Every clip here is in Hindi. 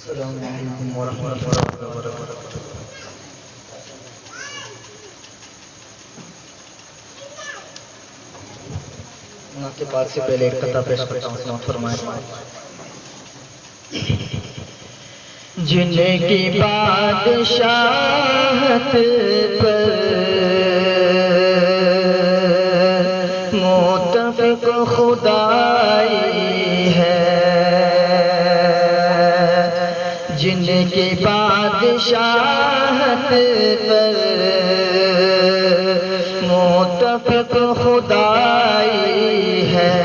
अस्सलामु अलैकुम वरहमतुल्लाहि वबरकातुहू। के बाद से पहले एक कथा पेश करता हूँ, समाप्त फरमाएं। जिनकी बादशाहत पर मुत्तफ़िक़ खुदाई है, जिनकी बादशाहत पर मुत्तफ़िक़ खुदाई है,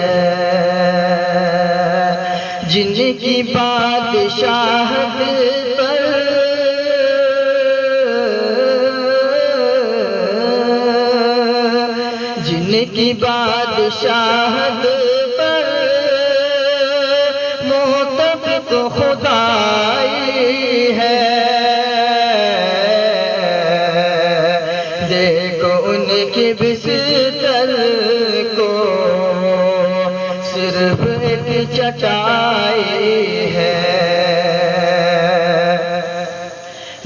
जिनकी बादशाहत पर जिनकी बादशाहत पर मुत्तफ़िक़ खुदाई है, देखो उनके बिस्तर को सिर्फ एक चटाई है,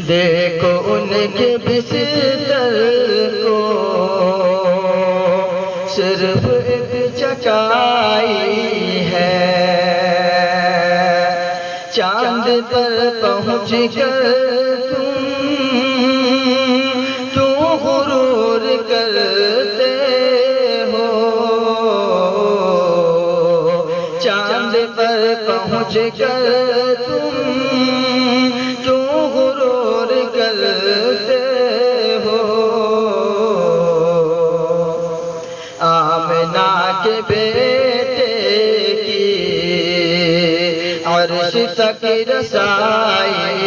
देखो उनके बिस्तर को सिर्फ एक चटाई है। चांद पर पहुँच कर तुम क्यों गुरूर करते हो, चांद पर पहुँच कर तुम क्यों गुरूर करते हो। आमिना के बेटे की अर्श तक रसाई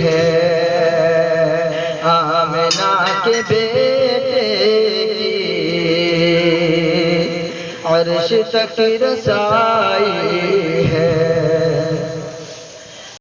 है, आमिना के बेटे की अर्श तक रसाई